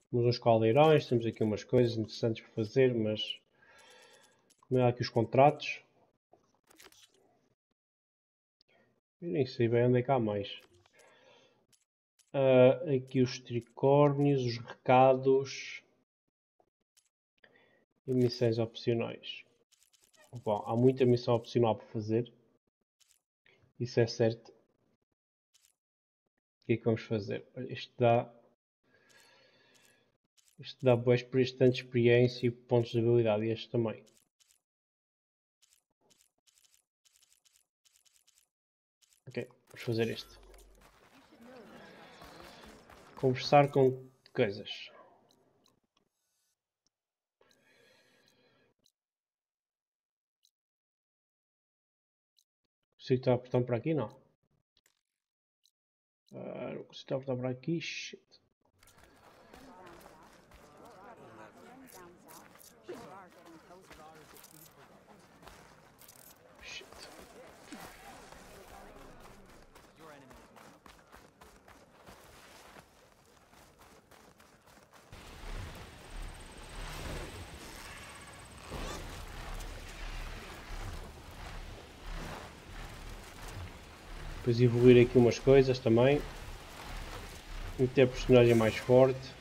Temos uns caldeirões, temos aqui umas coisas interessantes para fazer, mas não é aqui os contratos. Eu nem sei bem onde é que há mais. Aqui os tricórnios, os recados e missões opcionais. Bom, há muita missão opcional para fazer. Isso é certo. O que é que vamos fazer? Isto dá bastante experiência e pontos de habilidade. E este também. Ok, vamos fazer isto. Conversar com coisas. Consigo estar a apertar por aqui? Não. Não consigo estar a apertar por aqui. Shit. Shit. Depois evoluir aqui umas coisas também. Meter personagem mais forte.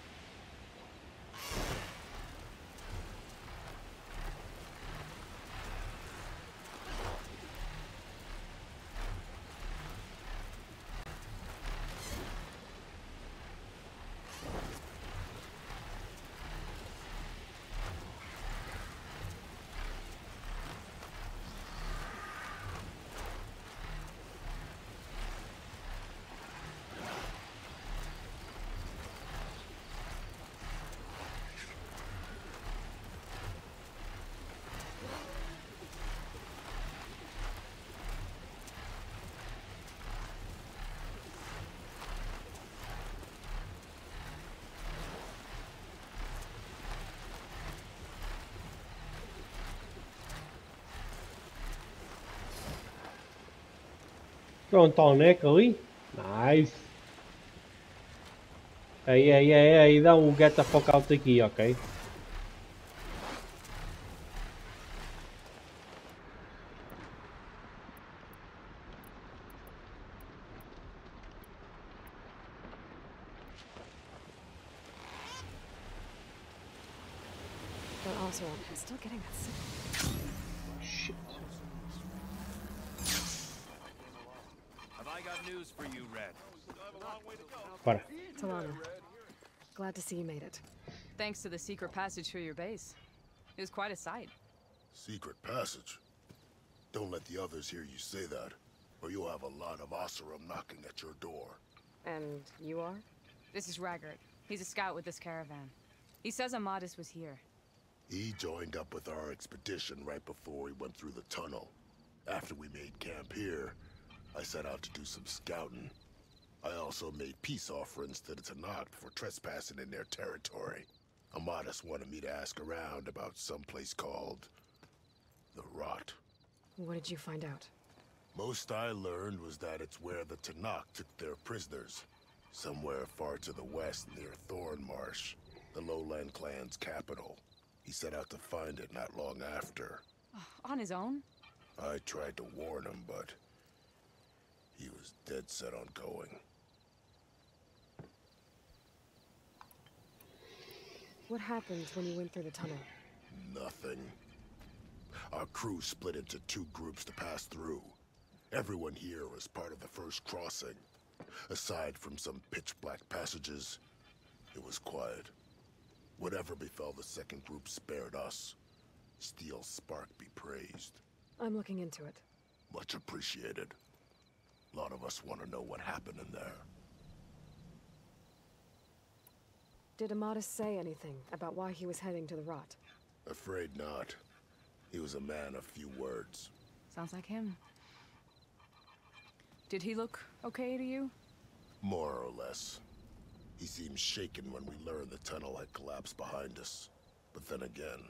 Pronto, está o neck ali. Nice. Aí, dá um get the fuck out aqui, ok? But also, I'm still getting that sick. Shit. Have I got news for you, Red? Para. Talana, glad to see you made it. Thanks to the secret passage through your base. It was quite a sight. Secret passage? Don't let the others hear you say that, or you'll have a lot of Oseram knocking at your door. And you are? This is Raggart. He's a scout with this caravan. He says Amadis was here. He joined up with our expedition right before we went through the tunnel. After we made camp here, I set out to do some scouting. I also made peace offerings to the Tanakh for trespassing in their territory. Amadis wanted me to ask around about some place called the Rot. What did you find out? Most I learned was that it's where the Tanakh took their prisoners. Somewhere far to the west near Thornmarsh, the lowland clan's capital. He set out to find it not long after. On his own? I tried to warn him, but he was dead set on going. What happened when you went through the tunnel? Nothing. Our crew split into two groups to pass through. Everyone here was part of the first crossing. Aside from some pitch-black passages, it was quiet. Whatever befell the second group spared us. Steel Spark be praised. I'm looking into it. Much appreciated. A lot of us want to know what happened in there. Did Amadis say anything about why he was heading to the Rot? Afraid not. He was a man of few words. Sounds like him. Did he look okay to you? More or less. He seemed shaken when we learned the tunnel had collapsed behind us. But then again,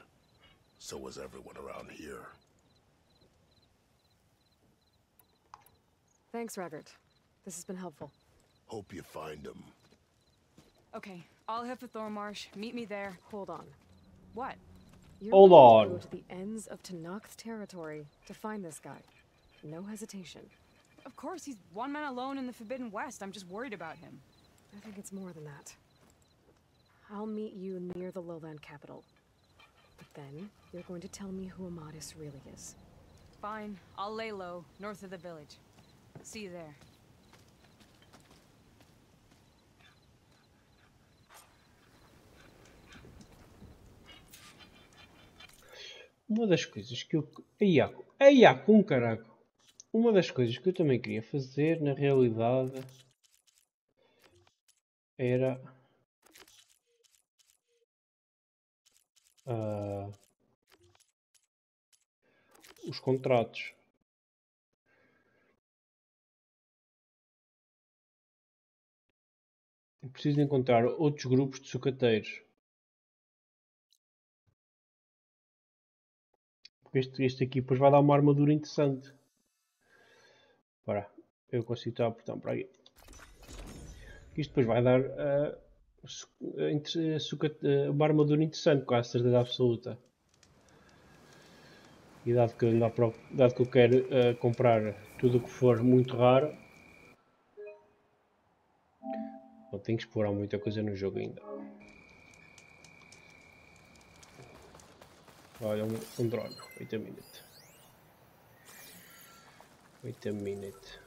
so was everyone around here. Thanks, Raggart. This has been helpful. Hope you find him. Okay, I'll head for Thornmarsh. Meet me there. Hold on. What? You're Hold going to on. go to the ends of Tenakth's territory to find this guy. No hesitation. Of course, he's one man alone in the Forbidden West. I'm just worried about him. I think it's more than that. I'll meet you near the lowland capital. But then, you're going to tell me who Amadis really is. Fine, I'll lay low, north of the village. See you there. Uma das coisas que eu... Ai, com caraco! Uma das coisas que eu também queria fazer, na realidade, era... os contratos. Eu preciso encontrar outros grupos de sucateiros. Porque este aqui depois vai dar uma armadura interessante. Para, eu consigo estar a apertar para aqui. Isto depois vai dar uma armadura interessante, com a certeza absoluta. E dado que eu quero comprar tudo o que for muito raro, eu tenho que explorar muita coisa no jogo ainda. Olha, um drone. Wait a minute. Wait a minute.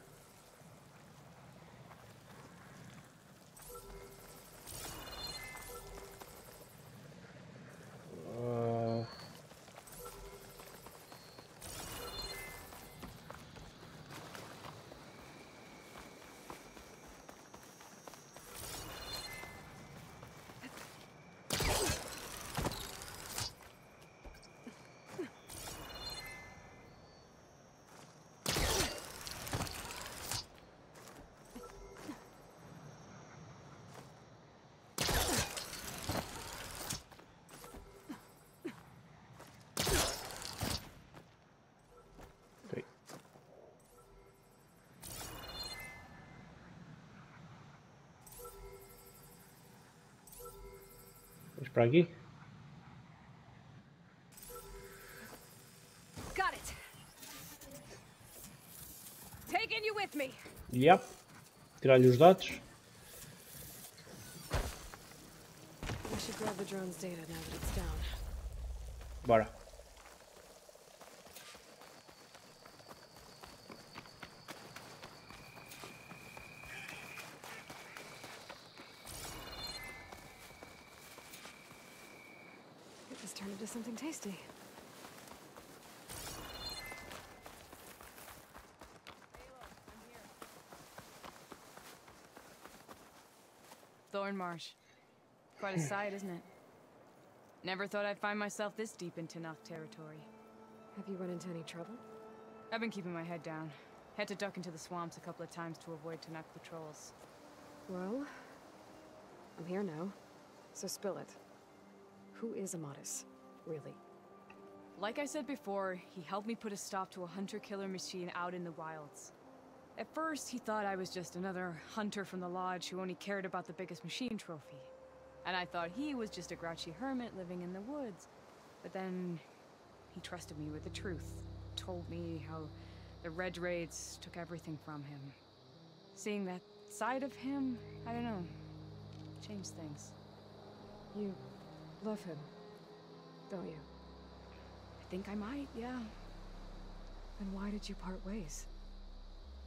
Vamos para aqui. Got it. Taking you with me. Yep. Tirar-lhe os dados. I should grab the drone's data now that it's down. Bora. Turn into something tasty. Thornmarsh. Quite a sight, isn't it? Never thought I'd find myself this deep in Tenakth territory. Have you run into any trouble? I've been keeping my head down. Had to duck into the swamps a couple of times to avoid Tenakth patrols. Well, I'm here now, so spill it. Who is Amadis, really? Like I said before, he helped me put a stop to a hunter-killer machine out in the wilds. At first, he thought I was just another hunter from the lodge who only cared about the biggest machine trophy. And I thought he was just a grouchy hermit living in the woods. But then, he trusted me with the truth. Told me how the Red Raids took everything from him. Seeing that side of him, I don't know, changed things. You love him, don't you? I think I might, yeah. Then why did you part ways?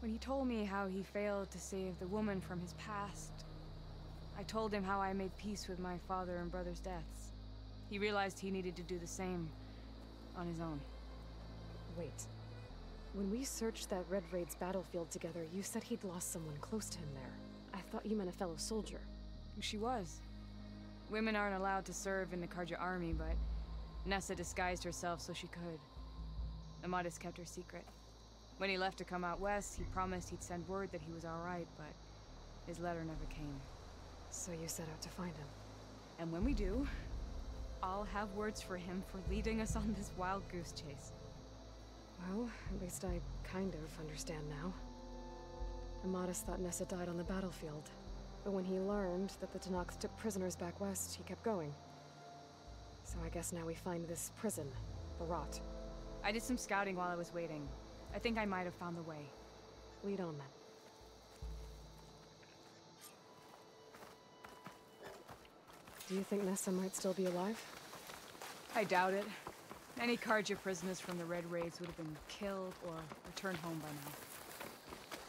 When he told me how he failed to save the woman from his past, I told him how I made peace with my father and brother's deaths. He realized he needed to do the same on his own. Wait. When we searched that Red Raid's battlefield together, you said he'd lost someone close to him there. I thought you meant a fellow soldier. She was. Women aren't allowed to serve in the Karja army, but Nessa disguised herself so she could. Amadis kept her secret. When he left to come out west, he promised he'd send word that he was alright, but his letter never came. So you set out to find him. And when we do, I'll have words for him for leading us on this wild goose chase. Well, at least I kind of understand now. Amadis thought Nessa died on the battlefield. But when he learned that the Tanaks took prisoners back west, he kept going. So I guess now we find this prison, the Rot. I did some scouting while I was waiting. I think I might have found the way. Lead on then. Do you think Nessa might still be alive? I doubt it. Any Carja prisoners from the Red Raids would have been killed or returned home by now.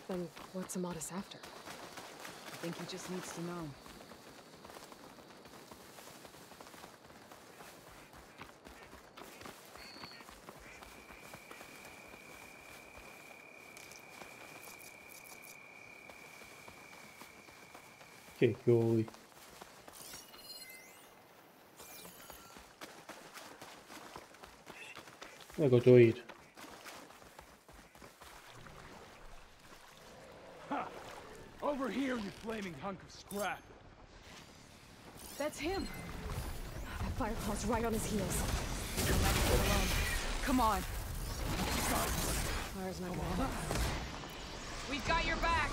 Then what's Amadis after? I think he just needs to know. Que eu ouvi. Onde é que eu estou a ir? Ha! Over here, you flaming hunk of scrap. That's him! That Firefall's right on his heels. Don't let him get alone. Come on. Where's my man? We've got your back!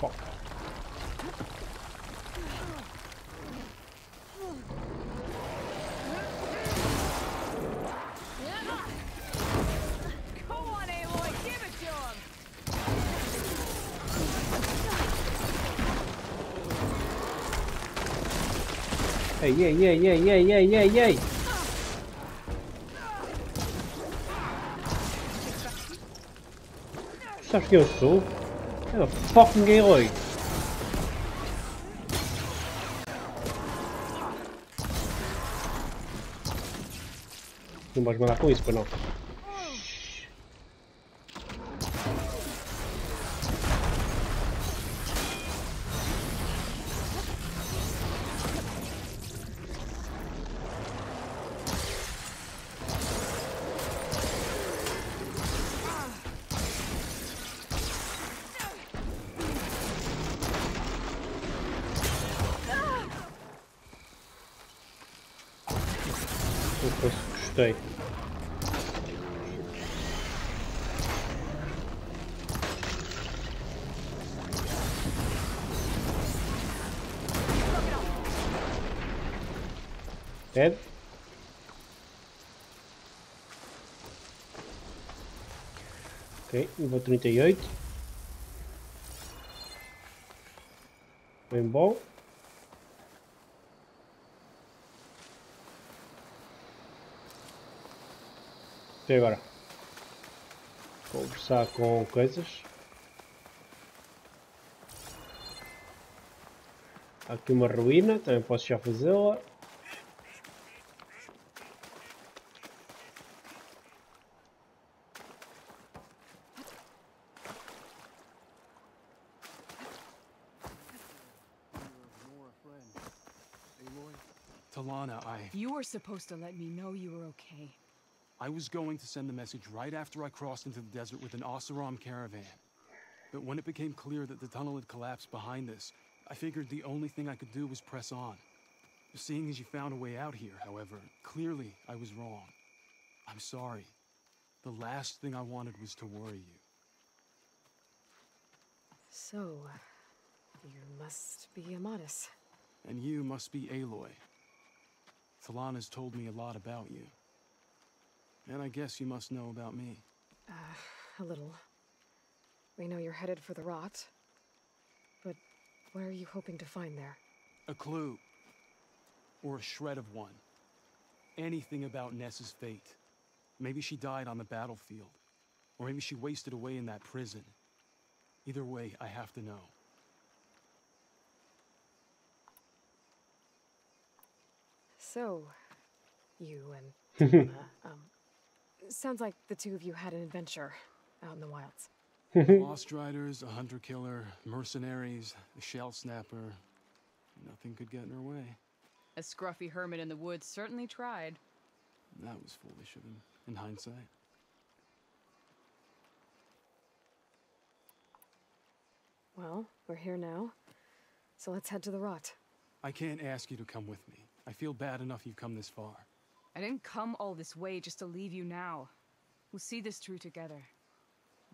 Fuck. Go on, Aloy, give it to him! Ei, ei, ei, ei, ei, ei, ei, ei! Sabes quem eu sou? É o fucking herói! Não vais mandar com isso, para não? Gostei. Dead. Ok, nível 38. Bem bom. E agora? Conversar com coisas. Há aqui uma ruína, também posso já fazê-la. Talana, You were supposed to let me know you were okay. I was going to send the message right after I crossed into the desert with an Oseram caravan. But when it became clear that the tunnel had collapsed behind us, I figured the only thing I could do was press on. Seeing as you found a way out here, however, clearly I was wrong. I'm sorry. The last thing I wanted was to worry you. So, you must be Amadis. And you must be Aloy. Talana's told me a lot about you. And I guess you must know about me. A little. We know you're headed for the Rot. But what are you hoping to find there? A clue. Or a shred of one. Anything about Nessa's fate. Maybe she died on the battlefield. Or maybe she wasted away in that prison. Either way, I have to know. So, you and Talana, sounds like the two of you had an adventure out in the wilds. Lost Riders, a hunter-killer, mercenaries, a shell snapper. Nothing could get in her way. A scruffy hermit in the woods certainly tried. That was foolish of him, in hindsight. Well, we're here now. So let's head to the rot. I can't ask you to come with me. I feel bad enough you've come this far. I didn't come all this way just to leave you now. We'll see this through together.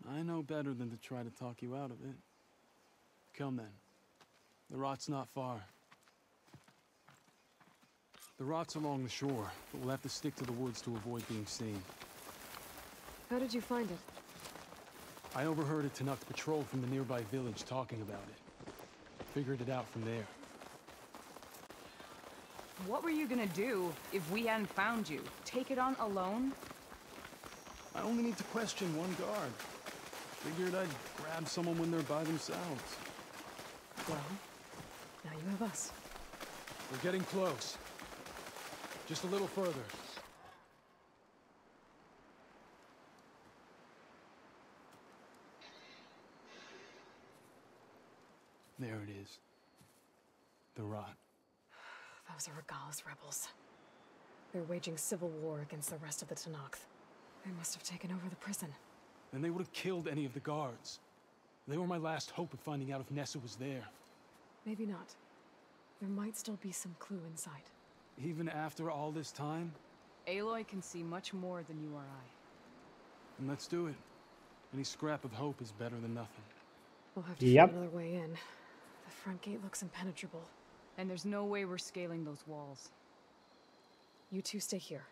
I know better than to try to talk you out of it. Come then. The rot's not far. The rot's along the shore, but we'll have to stick to the woods to avoid being seen. How did you find it? I overheard a Tanakh patrol from the nearby village talking about it. Figured it out from there. What were you gonna do if we hadn't found you? Take it on alone? I only need to question one guard. Figured I'd grab someone when they're by themselves. Well, now you have us. We're getting close. Just a little further. There it is. The rot. Those are Regal's rebels. They're waging civil war against the rest of the Tanakh. They must have taken over the prison. And they would have killed any of the guards. They were my last hope of finding out if Nessa was there. Maybe not. There might still be some clue inside. Even after all this time? Aloy can see much more than you or I. And let's do it. Any scrap of hope is better than nothing. We'll have to find another way in. The front gate looks impenetrable. And there's no way we're scaling those walls. You two stay here.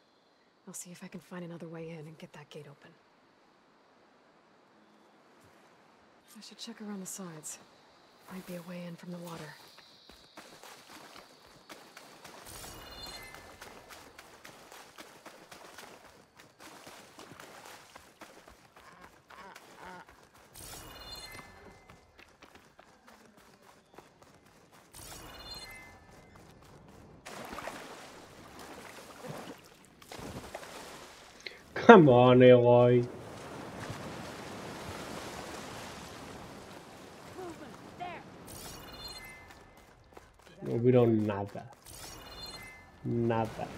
I'll see if I can find another way in and get that gate open. I should check around the sides. Might be a way in from the water. Come on, Aloy. No, we don't nada. Nada.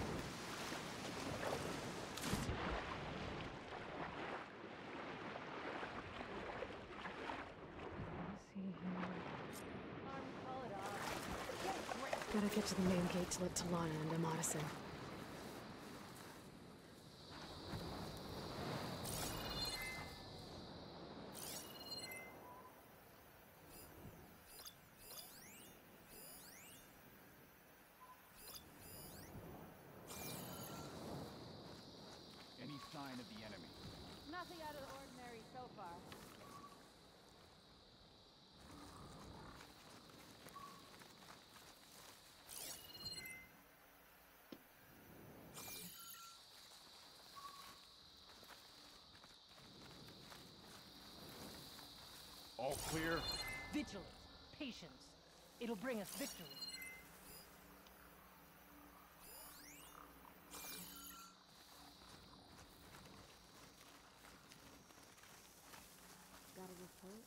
Gotta get to the main gate to let Talana and Amadis in. Any sign of the enemy? Nothing out of the ordinary so far. All clear? Vigilance, patience. It'll bring us victory. Got a report?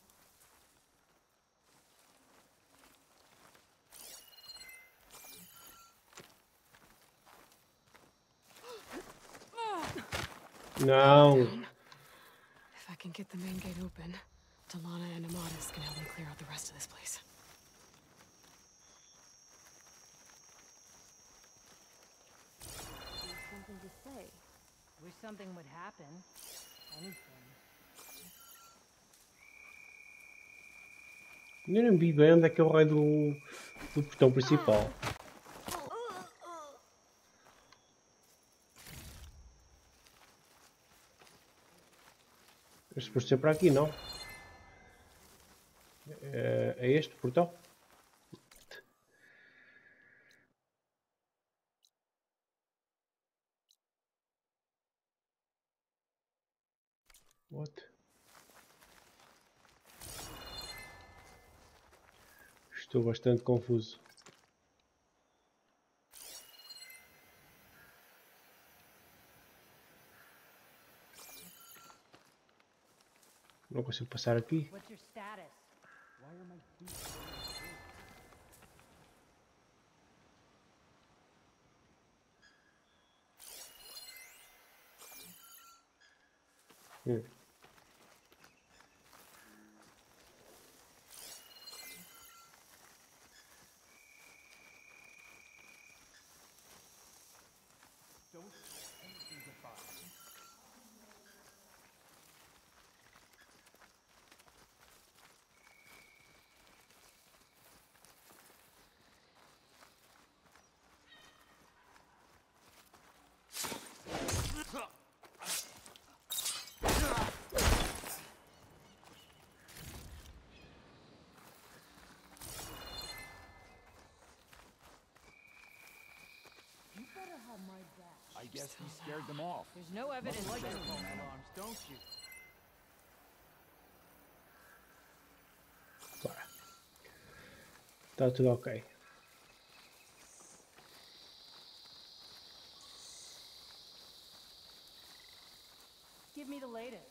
No. If I can get the main gate open, Talana and Amadis can help me clear out the rest of this place. Something to say. Wish something would happen. Anything. Eu não vi bem onde é que é o raio do portão principal. É suposto ser para aqui, não? É este portão? What? Estou bastante confuso. Não consigo passar aqui. What's your status? Why are my feet so I guess he scared them off. There's no evidence Like that smoke alarms, don't you? Bora. Tá tudo ok. Give me the latest.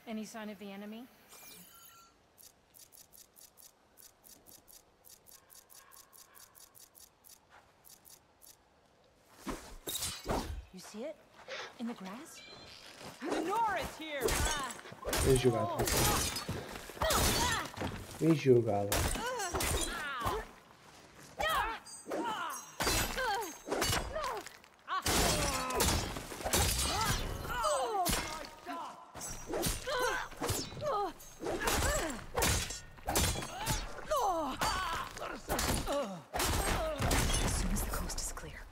Any sign of the enemy? You see it? In the grass? Nora's here! Bem jogado. Bem jogado. As soon as the coast is clear.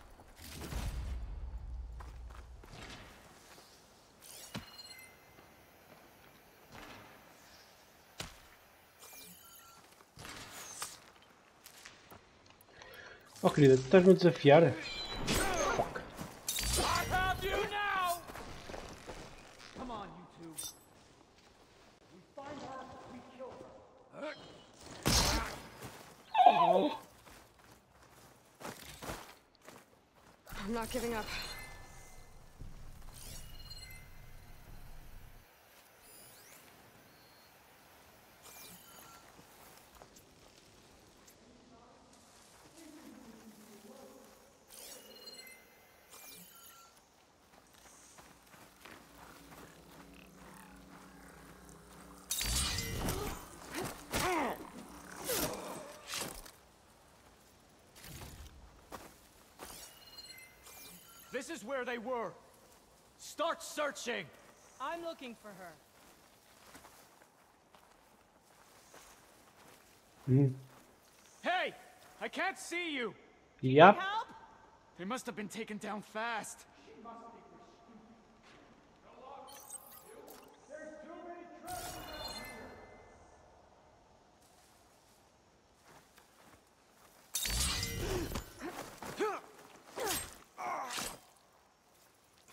Oh querida, tu estás-me a desafiar? Fuck. I have you now! Come on, you two. We find her, we kill her. I'm not giving up. This is where they were. Start searching. I'm looking for her. Hey, I can't see you. Yep. Help! They must have been taken down fast.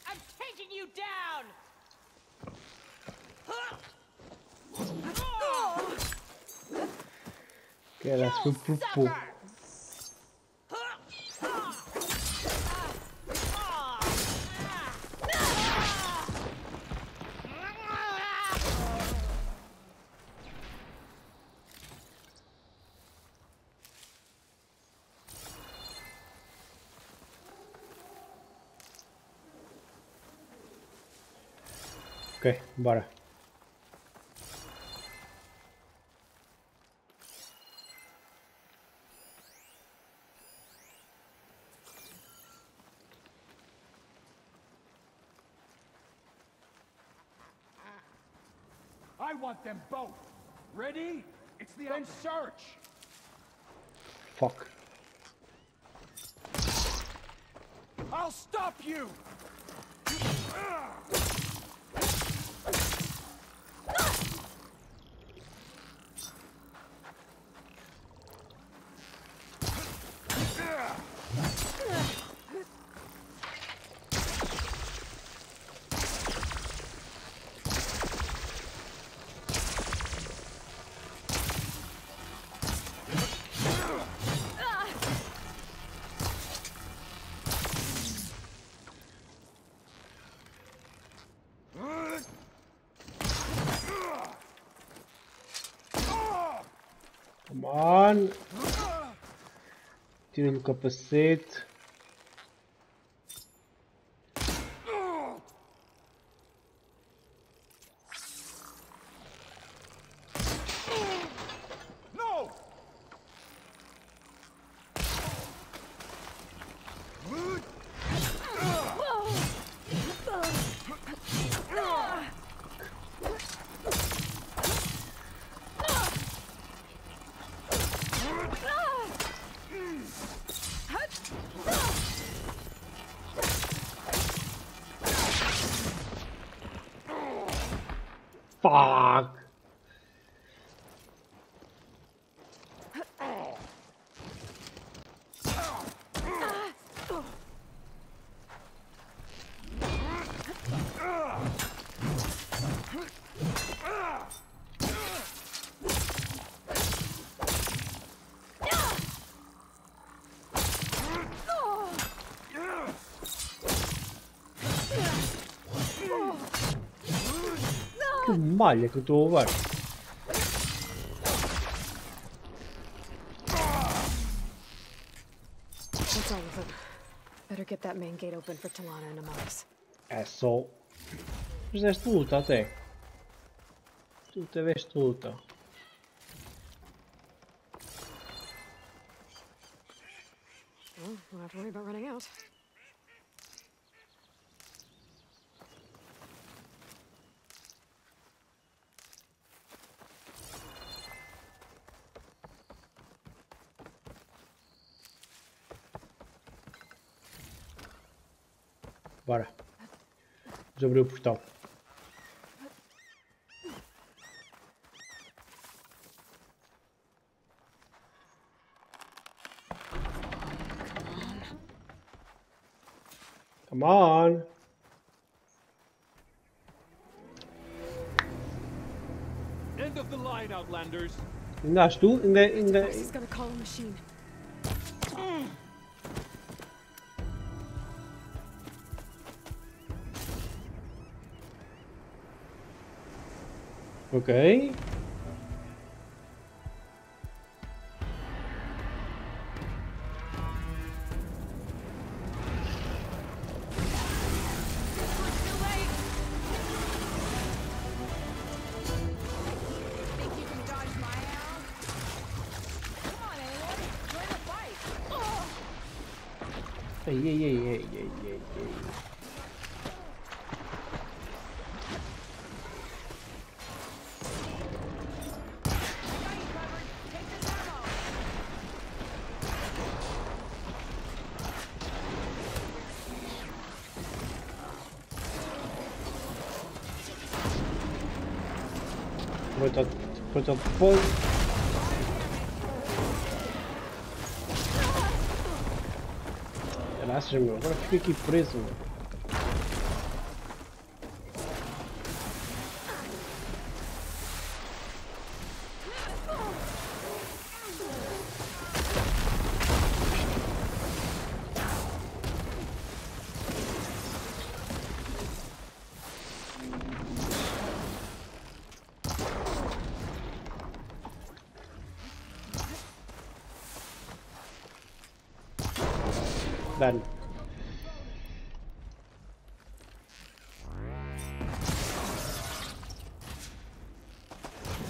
I'm taking you down! Queres foi por pouco. Ok, bora. I want them both. Ready? It's the end search. Fuck. I'll stop you. Come on. Tira-lhe o capacete. No! Fuck! Que malha que eu estou a levar. That's all of them. Better get that main gate open for Talana and Amaris. É só. Mas deste luta até. Tu até deste luta. Well, won't have to worry about running out. Bora. Vamos abrir o portão. Come on. End of the line, Outlanders. Ainda has tu? Ainda... He's gonna call a machine. Ok. Ei. Pronto, foi. Graças, meu. Agora fico aqui preso, meu. Done.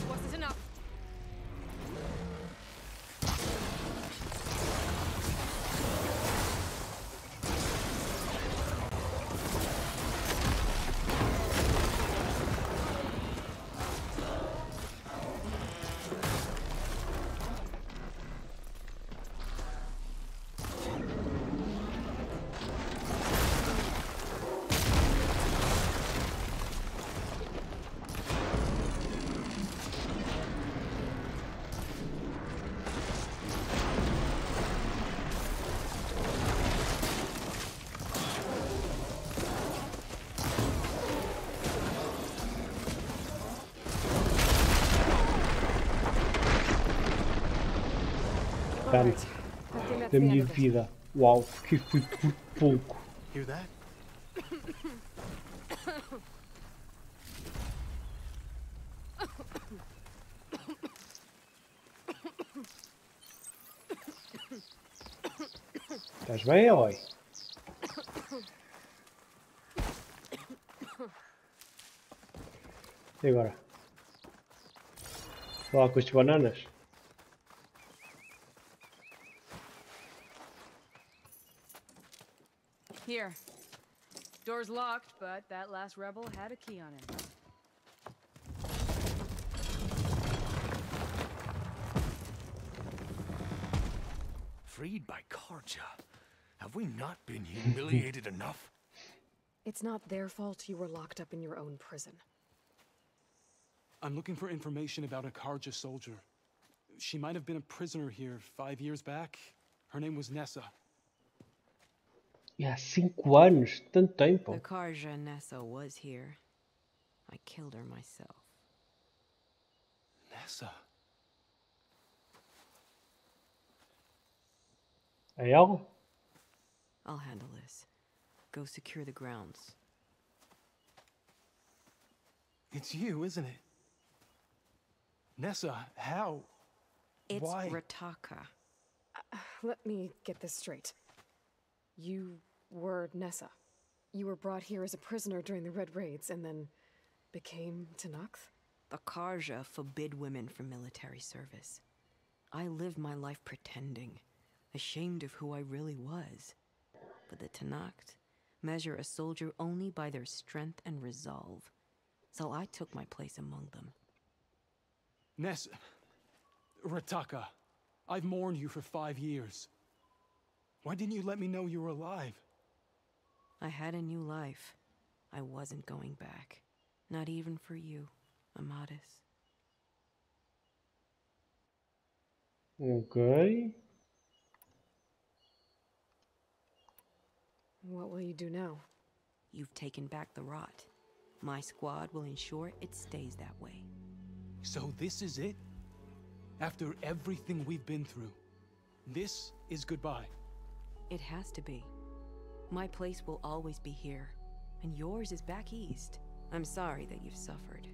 What's enough? Done. Da minha vida. Uau, que fui por pouco. Hear that? Estás bem, Oi? E agora? Vou lá com as bananas? Here. Door's locked, but that last rebel had a key on him. Freed by Karja. Have we not been humiliated enough? It's not their fault you were locked up in your own prison. I'm looking for information about a Karja soldier. She might have been a prisoner here 5 years back. Her name was Nessa. E há 5 anos, tanto tempo. The Karja Nessa was here. I killed her myself. Nessa? É ela? I'll handle this. Go secure the grounds. It's you, isn't it? Nessa, how? It's Why? Rataka. Let me get this straight. You were Nessa. You were brought here as a prisoner during the Red Raids and then became Tenakth? The Karja forbid women from military service. I lived my life pretending, ashamed of who I really was. But the Tenakth measure a soldier only by their strength and resolve. So I took my place among them. Nessa... Rataka, I've mourned you for 5 years. Why didn't you let me know you were alive? I had a new life. I wasn't going back. Not even for you, Amadis. Ok. What will you do now? You've taken back the rot. My squad will ensure it stays that way. So this is it? After everything we've been through, this is goodbye. It has to be. My place will always be here, and yours is back east. I'm sorry that you've suffered.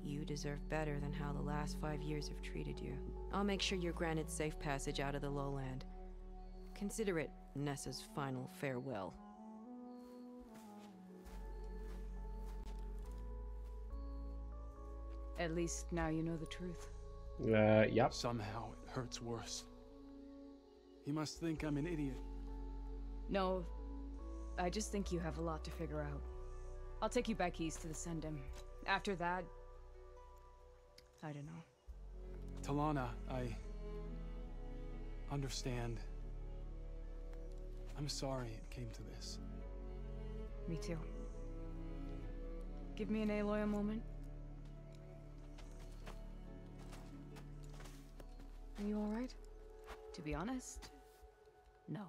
You deserve better than how the last 5 years have treated you. I'll make sure you're granted safe passage out of the lowland. Consider it Nessa's final farewell. At least now you know the truth. Yep. Somehow it hurts worse. He must think I'm an idiot. No, I just think you have a lot to figure out. I'll take you back east to the Sendem. After that, I don't know. Talana, I understand. I'm sorry it came to this. Me too. Give me an Aloy a moment. Are you alright? To be honest, no.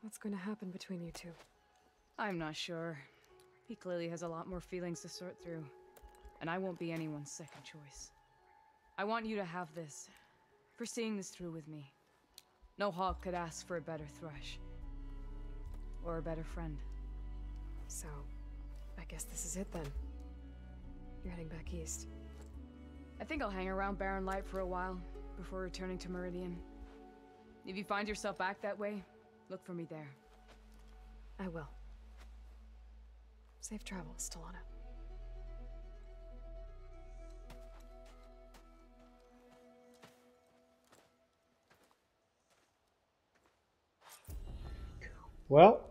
What's going to happen between you two? I'm not sure. He clearly has a lot more feelings to sort through, and I won't be anyone's second choice. I want you to have this, for seeing this through with me. No hawk could ask for a better thrush. Or a better friend. So, I guess this is it then. You're heading back east. I think I'll hang around Barren Light for a while, before returning to Meridian. If you find yourself back that way, look for me there. I will. Safe travels, Talana. Well,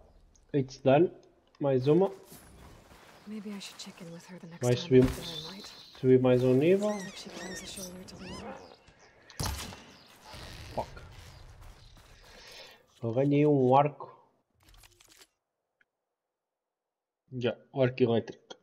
it's done. Mais uma. Maybe I should check in with her the next Vai time subir, I'm at Barren Light. subir mais um nível. Sounds like she carries a shoulder to lean on. Fuck. Só ganhei um arco. Já, o arco elétrico.